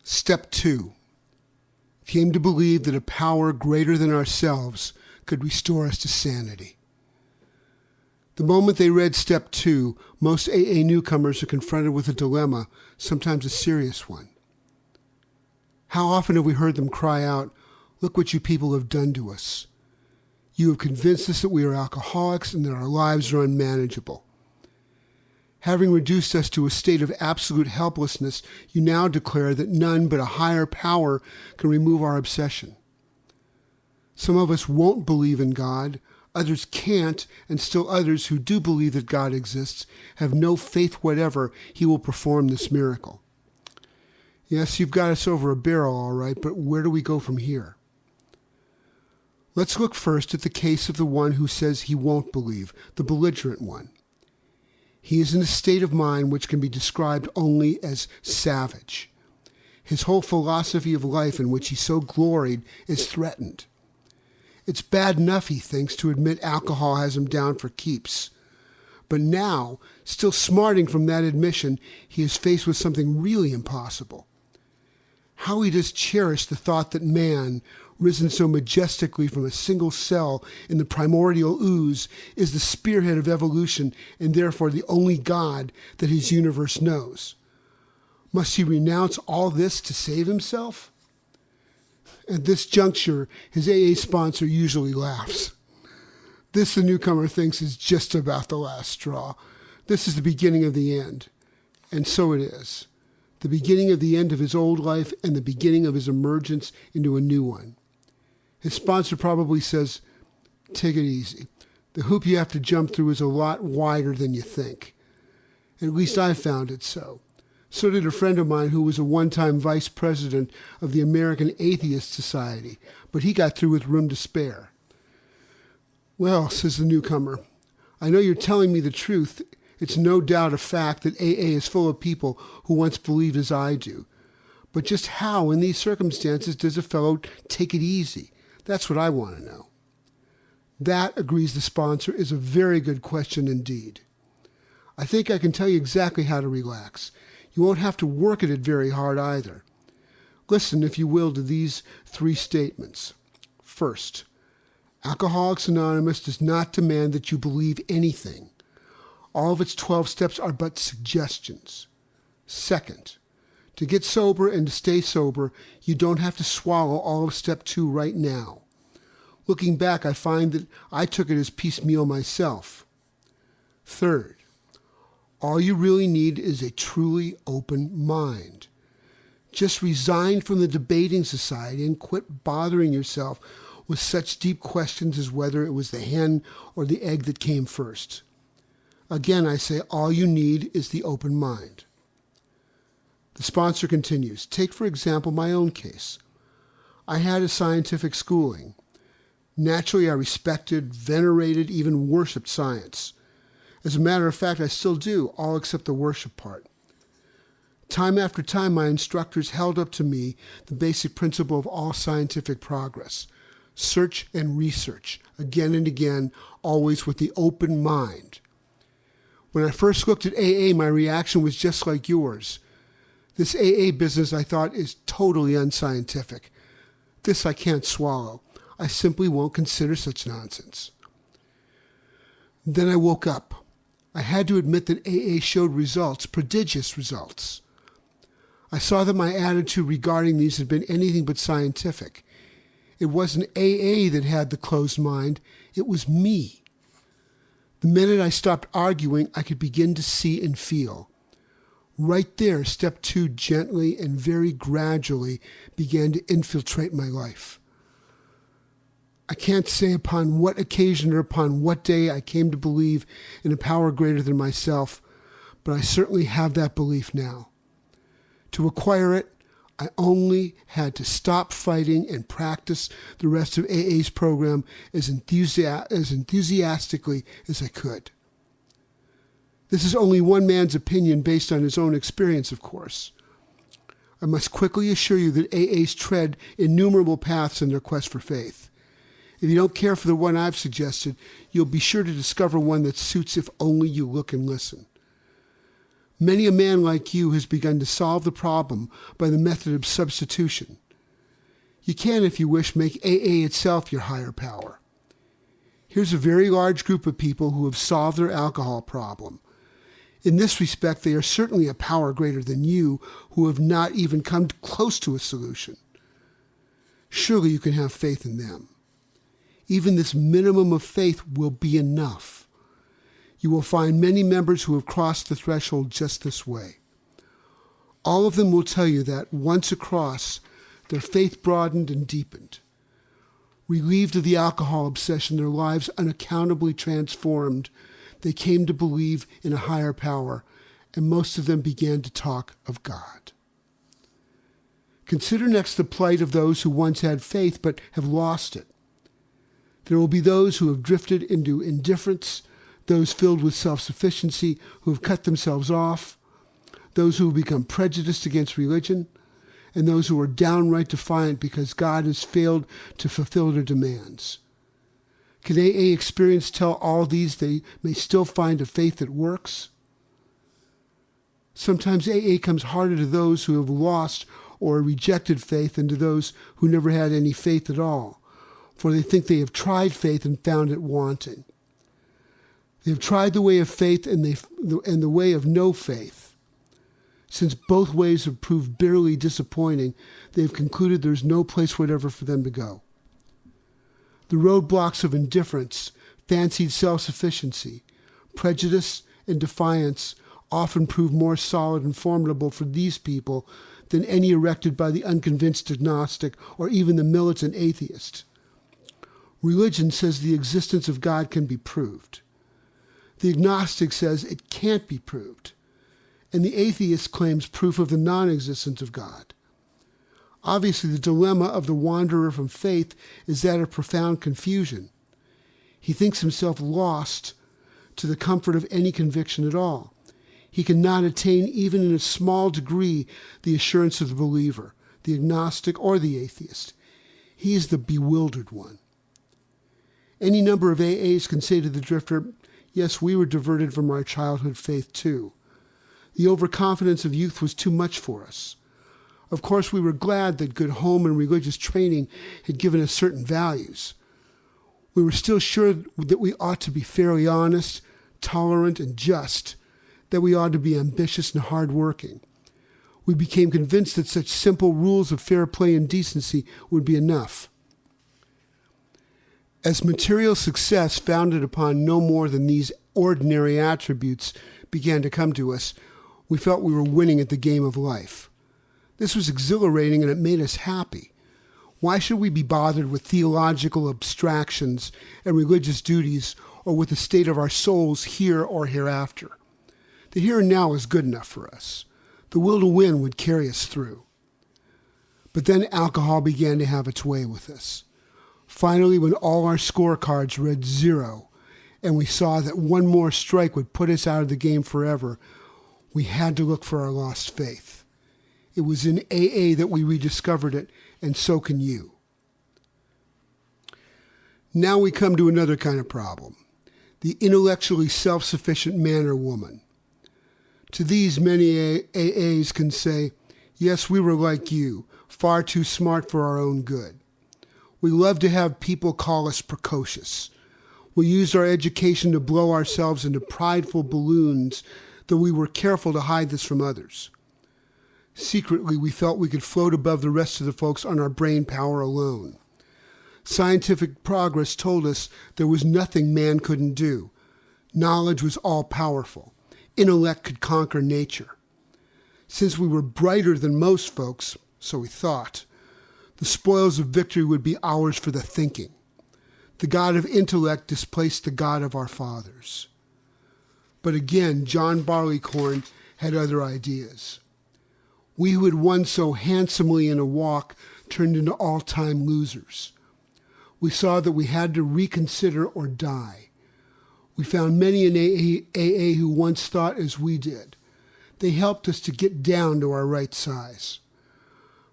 Step 2. Came to believe that a power greater than ourselves could restore us to sanity. The moment they read Step 2, most AA newcomers are confronted with a dilemma, sometimes a serious one. How often have we heard them cry out, "Look what you people have done to us. You have convinced us that we are alcoholics and that our lives are unmanageable. Having reduced us to a state of absolute helplessness, you now declare that none but a higher power can remove our obsession. Some of us won't believe in God, others can't, and still others who do believe that God exists have no faith whatever He will perform this miracle. Yes, you've got us over a barrel, all right, but where do we go from here? Let's look first at the case of the one who says he won't believe, the belligerent one. He is in a state of mind which can be described only as savage. His whole philosophy of life in which he so gloried is threatened. It's bad enough, he thinks, to admit alcohol has him down for keeps. But now, still smarting from that admission, he is faced with something really impossible. How he does cherish the thought that man, risen so majestically from a single cell in the primordial ooze, is the spearhead of evolution and therefore the only God that his universe knows. Must he renounce all this to save himself? At this juncture, his AA sponsor usually laughs. This, the newcomer thinks, is just about the last straw. This is the beginning of the end. And so it is. The beginning of the end of his old life and the beginning of his emergence into a new one. His sponsor probably says, "Take it easy. The hoop you have to jump through is a lot wider than you think." At least I found it so. So did a friend of mine who was a one-time vice president of the American Atheist Society, but he got through with room to spare. "Well," says the newcomer, "I know you're telling me the truth. It's no doubt a fact that AA is full of people who once believed as I do. But just how, in these circumstances, does a fellow take it easy? That's what I want to know." That, agrees the sponsor, is a very good question indeed. I think I can tell you exactly how to relax. You won't have to work at it very hard either. Listen, if you will, to these 3 statements. First, Alcoholics Anonymous does not demand that you believe anything. All of its 12 steps are but suggestions. Second, to get sober and to stay sober, you don't have to swallow all of Step 2 right now. Looking back, I find that I took it as piecemeal myself. Third, all you really need is a truly open mind. Just resign from the debating society and quit bothering yourself with such deep questions as whether it was the hen or the egg that came first. Again, I say all you need is the open mind. The sponsor continues. Take, for example, my own case. I had a scientific schooling. Naturally, I respected, venerated, even worshipped science. As a matter of fact, I still do, all except the worship part. Time after time, my instructors held up to me the basic principle of all scientific progress. Search and research, again and again, always with the open mind. When I first looked at AA, my reaction was just like yours. This AA business, I thought, is totally unscientific. This I can't swallow. I simply won't consider such nonsense. Then I woke up. I had to admit that AA showed results, prodigious results. I saw that my attitude regarding these had been anything but scientific. It wasn't AA that had the closed mind. It was me. The minute I stopped arguing, I could begin to see and feel. Right there, Step 2 gently and very gradually began to infiltrate my life. I can't say upon what occasion or upon what day I came to believe in a power greater than myself, but I certainly have that belief now. To acquire it, I only had to stop fighting and practice the rest of AA's program as enthusiastically as I could. This is only one man's opinion based on his own experience, of course. I must quickly assure you that AA's tread innumerable paths in their quest for faith. If you don't care for the one I've suggested, you'll be sure to discover one that suits if only you look and listen. Many a man like you has begun to solve the problem by the method of substitution. You can, if you wish, make AA itself your higher power. Here's a very large group of people who have solved their alcohol problem. In this respect, they are certainly a power greater than you who have not even come close to a solution. Surely you can have faith in them. Even this minimum of faith will be enough. You will find many members who have crossed the threshold just this way. All of them will tell you that, once across, their faith broadened and deepened. Relieved of the alcohol obsession, their lives unaccountably transformed, they came to believe in a higher power, and most of them began to talk of God. Consider next the plight of those who once had faith but have lost it. There will be those who have drifted into indifference, those filled with self-sufficiency who have cut themselves off, those who have become prejudiced against religion, and those who are downright defiant because God has failed to fulfill their demands. Can AA experience tell all these they may still find a faith that works? Sometimes AA comes harder to those who have lost or rejected faith than to those who never had any faith at all, for they think they have tried faith and found it wanting. They have tried the way of faith and the way of no faith. Since both ways have proved bitterly disappointing, they have concluded there is no place whatever for them to go. The roadblocks of indifference, fancied self-sufficiency, prejudice, and defiance often prove more solid and formidable for these people than any erected by the unconvinced agnostic or even the militant atheist. Religion says the existence of God can be proved. The agnostic says it can't be proved. And the atheist claims proof of the non-existence of God. Obviously, the dilemma of the wanderer from faith is that of profound confusion. He thinks himself lost to the comfort of any conviction at all. He cannot attain, even in a small degree, the assurance of the believer, the agnostic, or the atheist. He is the bewildered one. Any number of AAs can say to the drifter, yes, we were diverted from our childhood faith too. The overconfidence of youth was too much for us. Of course, we were glad that good home and religious training had given us certain values. We were still sure that we ought to be fairly honest, tolerant, and just, that we ought to be ambitious and hardworking. We became convinced that such simple rules of fair play and decency would be enough. As material success founded upon no more than these ordinary attributes began to come to us, we felt we were winning at the game of life. This was exhilarating and it made us happy. Why should we be bothered with theological abstractions and religious duties or with the state of our souls here or hereafter? The here and now is good enough for us. The will to win would carry us through. But then alcohol began to have its way with us. Finally, when all our scorecards read 0 and we saw that one more strike would put us out of the game forever, we had to look for our lost faith. It was in AA that we rediscovered it, and so can you. Now we come to another kind of problem, the intellectually self-sufficient man or woman. To these, many AAs can say, yes, we were like you, far too smart for our own good. We love to have people call us precocious. We used our education to blow ourselves into prideful balloons, though we were careful to hide this from others. Secretly, we felt we could float above the rest of the folks on our brain power alone. Scientific progress told us there was nothing man couldn't do. Knowledge was all-powerful. Intellect could conquer nature. Since we were brighter than most folks, so we thought, the spoils of victory would be ours for the thinking. The God of intellect displaced the God of our fathers. But again, John Barleycorn had other ideas. We who had won so handsomely in a walk turned into all-time losers. We saw that we had to reconsider or die. We found many in AA who once thought as we did. They helped us to get down to our right size.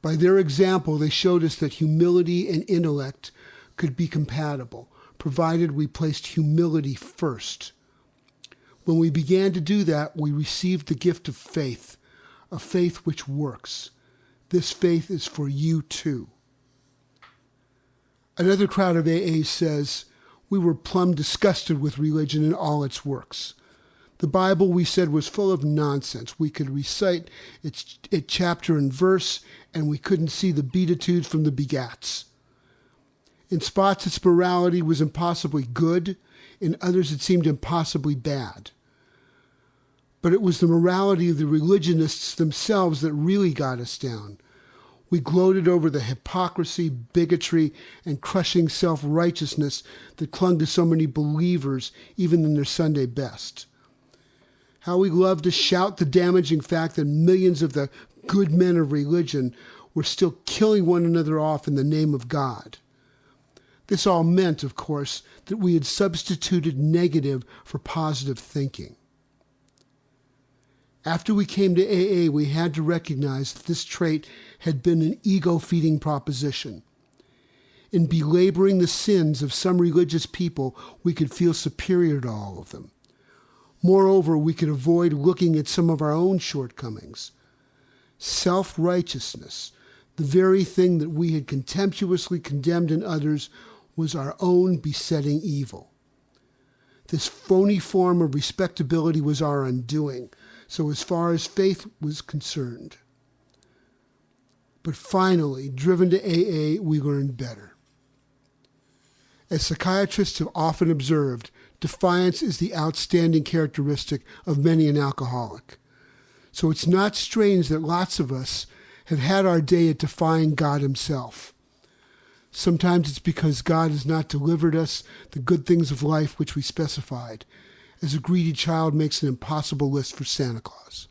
By their example, they showed us that humility and intellect could be compatible, provided we placed humility first. When we began to do that, we received the gift of faith, a faith which works. This faith is for you too. Another crowd of AAs says, we were plumb disgusted with religion and all its works. The Bible, we said, was full of nonsense. We could recite its chapter and verse, and we couldn't see the beatitudes from the begats. In spots, its morality was impossibly good. In others, it seemed impossibly bad. But it was the morality of the religionists themselves that really got us down. We gloated over the hypocrisy, bigotry, and crushing self-righteousness that clung to so many believers, even in their Sunday best. How we loved to shout the damaging fact that millions of the good men of religion were still killing one another off in the name of God. This all meant, of course, that we had substituted negative for positive thinking. After we came to AA, we had to recognize that this trait had been an ego-feeding proposition. In belaboring the sins of some religious people, we could feel superior to all of them. Moreover, we could avoid looking at some of our own shortcomings. Self-righteousness, the very thing that we had contemptuously condemned in others, was our own besetting evil. This phony form of respectability was our undoing, so as far as faith was concerned. But finally, driven to AA, we learned better. As psychiatrists have often observed, defiance is the outstanding characteristic of many an alcoholic. So it's not strange that lots of us have had our day at defying God himself. Sometimes it's because God has not delivered us the good things of life which we specified, as a greedy child makes an impossible list for Santa Claus.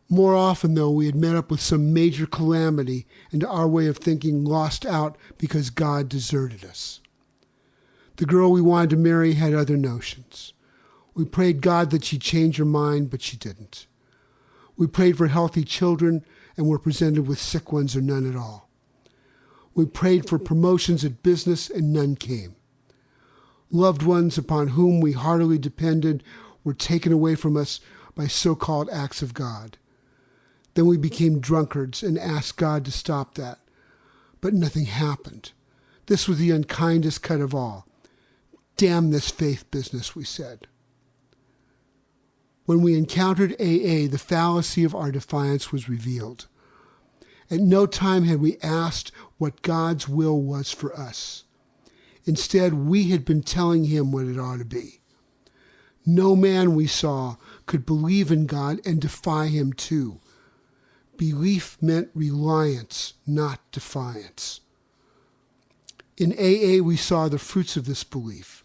More often, though, we had met up with some major calamity and our way of thinking lost out because God deserted us. The girl we wanted to marry had other notions. We prayed God that she'd change her mind, but she didn't. We prayed for healthy children and were presented with sick ones or none at all. We prayed for promotions at business and none came. Loved ones upon whom we heartily depended were taken away from us by so-called acts of God. Then we became drunkards and asked God to stop that. But nothing happened. This was the unkindest cut of all. Damn this faith business, we said. When we encountered AA, the fallacy of our defiance was revealed. At no time had we asked what God's will was for us. Instead, we had been telling him what it ought to be. No man we saw could believe in God and defy him too. Belief meant reliance, not defiance. In AA, we saw the fruits of this belief.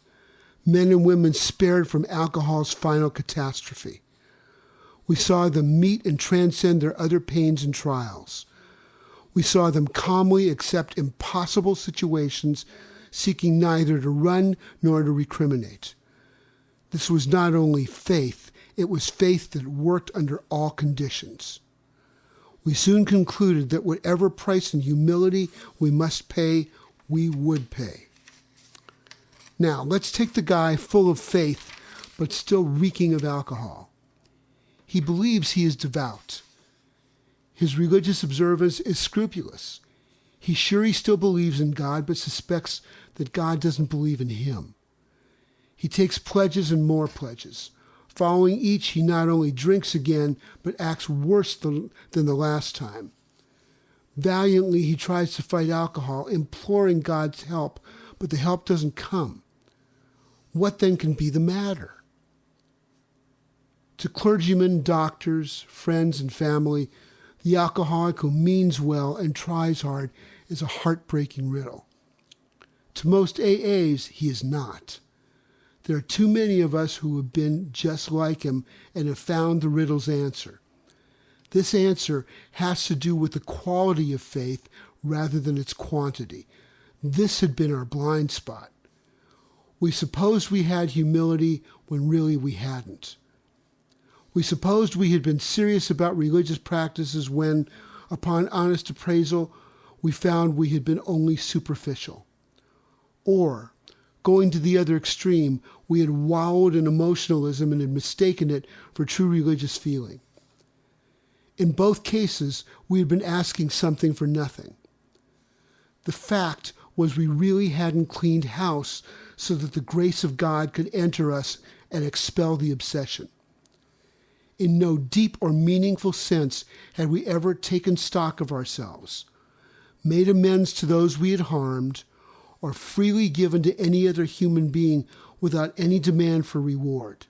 Men and women spared from alcohol's final catastrophe. We saw them meet and transcend their other pains and trials. We saw them calmly accept impossible situations, seeking neither to run nor to recriminate. This was not only faith, it was faith that worked under all conditions. We soon concluded that whatever price in humility we must pay, we would pay. Now, let's take the guy full of faith, but still reeking of alcohol. He believes he is devout. His religious observance is scrupulous. He's sure he still believes in God, but suspects that God doesn't believe in him. He takes pledges and more pledges. Following each, he not only drinks again, but acts worse than the last time. Valiantly, he tries to fight alcohol, imploring God's help, but the help doesn't come. What then can be the matter? To clergymen, doctors, friends, and family, the alcoholic who means well and tries hard is a heartbreaking riddle. To most AAs, he is not. There are too many of us who have been just like him and have found the riddle's answer. This answer has to do with the quality of faith rather than its quantity. This had been our blind spot. We supposed we had humility when really we hadn't. We supposed we had been serious about religious practices when, upon honest appraisal, we found we had been only superficial. Or, going to the other extreme, we had wallowed in emotionalism and had mistaken it for true religious feeling. In both cases, we had been asking something for nothing. The fact was we really hadn't cleaned house so that the grace of God could enter us and expel the obsession. In no deep or meaningful sense had we ever taken stock of ourselves, made amends to those we had harmed, or freely given to any other human being without any demand for reward.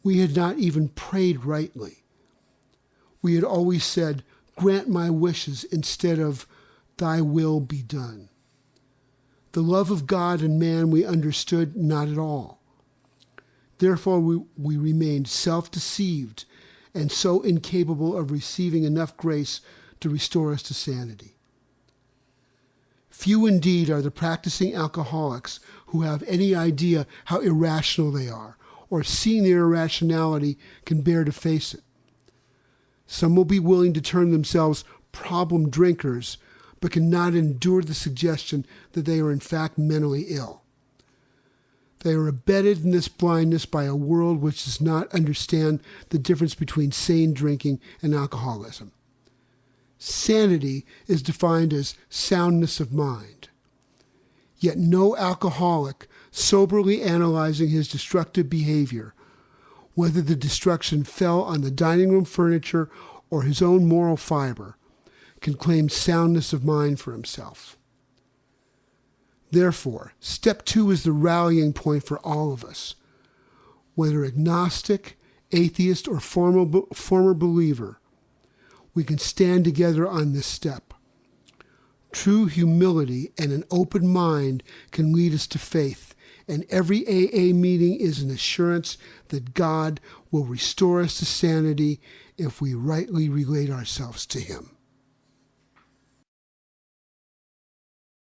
We had not even prayed rightly. We had always said, "Grant my wishes," instead of "Thy will be done." The love of God and man we understood not at all. Therefore, we remained self-deceived and so incapable of receiving enough grace to restore us to sanity. Few indeed are the practicing alcoholics who have any idea how irrational they are, or seeing their irrationality can bear to face it. Some will be willing to term themselves problem drinkers, but cannot endure the suggestion that they are in fact mentally ill. They are abetted in this blindness by a world which does not understand the difference between sane drinking and alcoholism. Sanity is defined as soundness of mind. Yet no alcoholic, soberly analyzing his destructive behavior, whether the destruction fell on the dining room furniture or his own moral fiber, can claim soundness of mind for himself. Therefore, step 2 is the rallying point for all of us. Whether agnostic, atheist, or former believer, we can stand together on this step. True humility and an open mind can lead us to faith, and every AA meeting is an assurance that God will restore us to sanity if we rightly relate ourselves to Him.